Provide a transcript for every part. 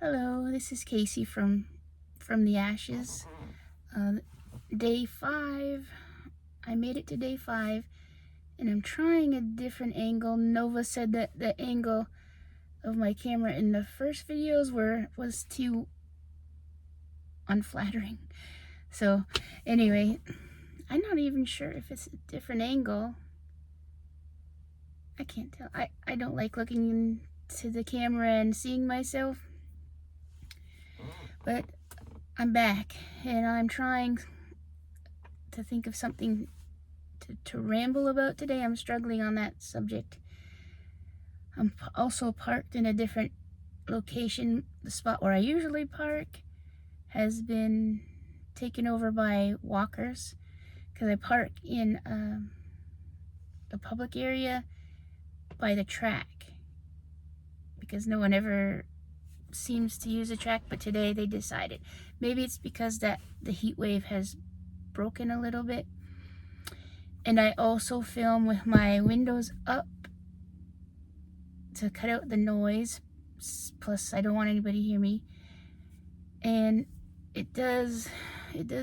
Hello, this is Casey from the Ashes. Day 5. I made it to day 5, and I'm trying a different angle. Nova said that the angle of my camera in the first videos was too unflattering. So anyway, I'm not even sure if it's a different angle. I can't tell. I don't like looking into the camera and seeing myself. But I'm back, and I'm trying to think of something to ramble about today. I'm struggling on that subject. I'm also parked in a different location. The spot where I usually park has been taken over by walkers because I park in the public area by the track because no one ever seems to use the track, but today they decided. Maybe it's because that the heat wave has broken a little bit. And I also film with my windows up to cut out the noise. Plus, I don't want anybody to hear me. And it does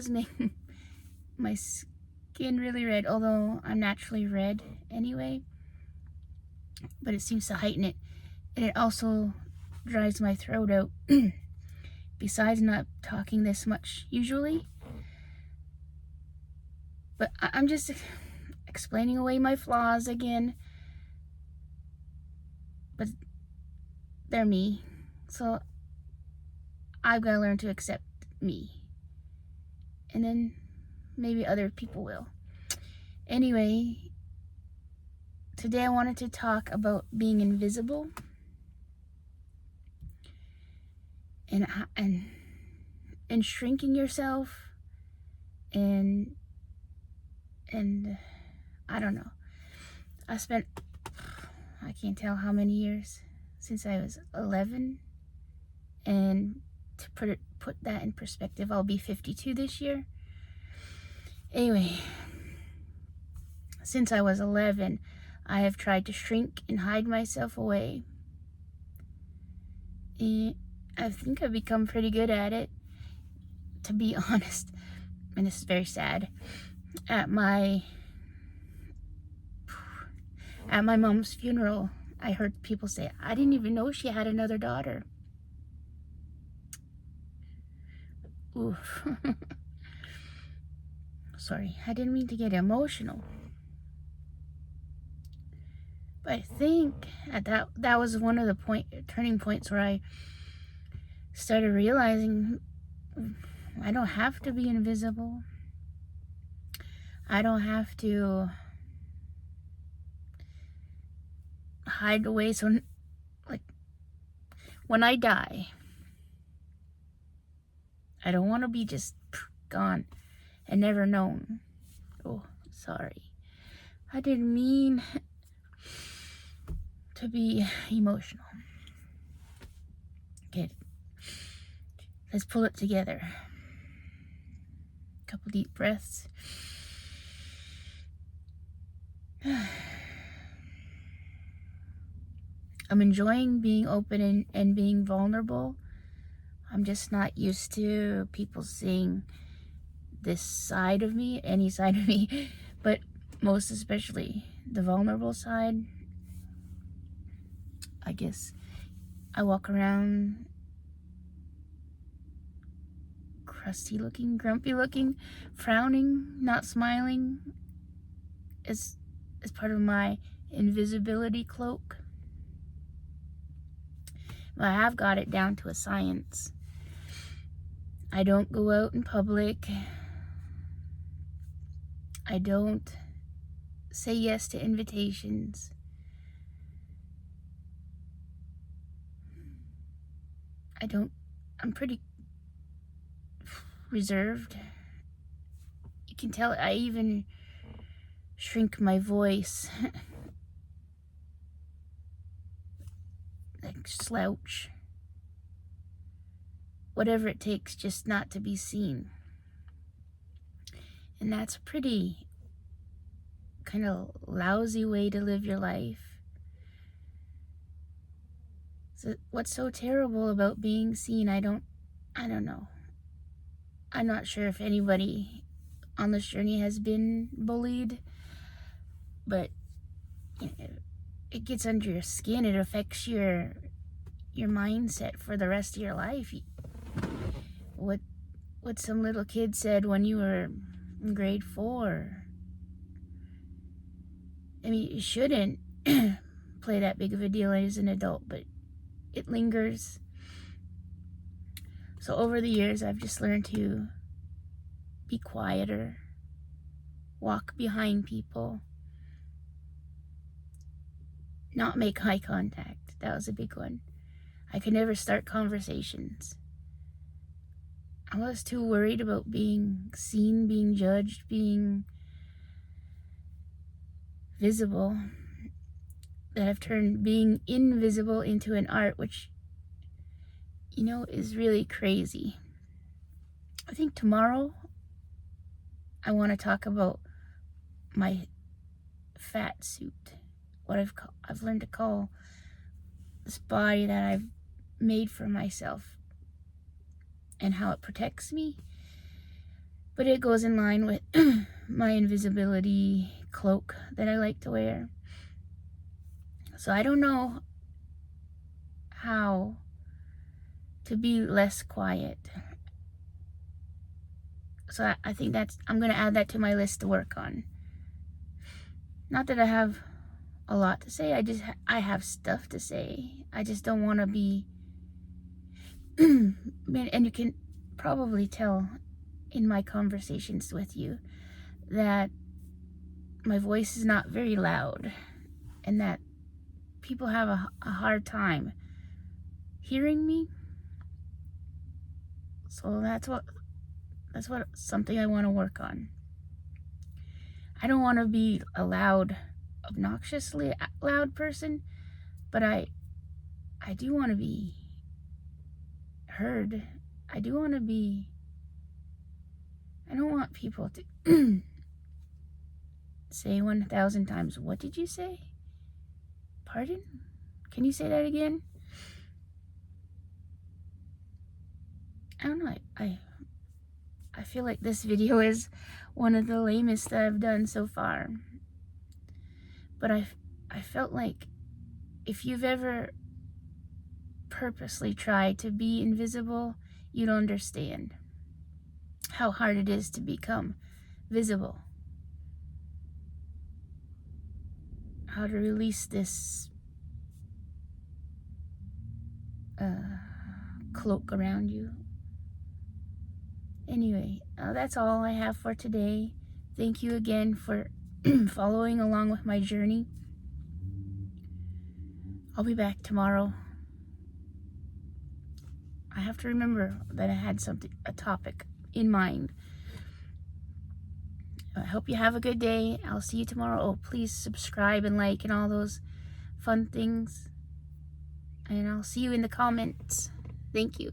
make my skin really red, although I'm naturally red anyway. But it seems to heighten it. And it also dries my throat out. Besides not talking this much usually. But I'm just explaining away my flaws again. But they're me. So I've got to learn to accept me. And then maybe other people will. Anyway, today I wanted to talk about being invisible. And shrinking yourself. And I don't know. I spent, I can't tell how many years since I was 11, and to put that in perspective, I'll be 52 this year. Anyway, since I was 11, I have tried to shrink and hide myself away. And I think I've become pretty good at it, to be honest. And this is very sad. At my mom's funeral, I heard people say, I didn't even know she had another daughter. Oof. Sorry, I didn't mean to get emotional. But I think that was one of the turning points where I started realizing I don't have to be invisible. I don't have to hide away. So, like, when I die, I don't want to be just gone and never known. Oh, sorry. I didn't mean to be emotional. Okay, let's pull it together. Couple deep breaths. I'm enjoying being open and being vulnerable. I'm just not used to people seeing this side of me, any side of me, but most especially the vulnerable side. I guess I walk around crusty looking, grumpy looking, frowning, not smiling as part of my invisibility cloak. I have got it down to a science. I don't go out in public. I don't say yes to invitations. I'm pretty reserved. You can tell I even shrink my voice. Like slouch. Whatever it takes just not to be seen. And that's a pretty kind of lousy way to live your life. So what's so terrible about being seen? I don't know. I'm not sure if anybody on this journey has been bullied, but it gets under your skin. It affects your mindset for the rest of your life. What some little kid said when you were in grade 4. I mean, you shouldn't play that big of a deal as an adult, but it lingers. So over the years, I've just learned to be quieter, walk behind people, not make eye contact. That was a big one. I could never start conversations. I was too worried about being seen, being judged, being visible, that I've turned being invisible into an art, which, is really crazy. I think tomorrow I want to talk about my fat suit, what I've learned to call this body that I've made for myself, and how it protects me. But it goes in line with my invisibility cloak that I like to wear. So I don't know how to be less quiet. So I think I'm going to add that to my list to work on. Not that I have a lot to say, I have stuff to say. I just don't want to be, and you can probably tell in my conversations with you that my voice is not very loud, and that people have a hard time hearing me. So that's what something I want to work on. I don't want to be a loud, obnoxiously loud person, but I do want to be heard. I don't want people to say 1,000 times, "What did you say? Pardon? Can you say that again?" I don't know. I feel like this video is one of the lamest that I've done so far. But I felt like if you've ever purposely tried to be invisible, you'd understand how hard it is to become visible. How to release this cloak around you. Anyway, that's all I have for today. Thank you again for following along with my journey. I'll be back tomorrow. I have to remember that I had a topic in mind. I hope you have a good day. I'll see you tomorrow. Oh, please subscribe and like and all those fun things. And I'll see you in the comments. Thank you.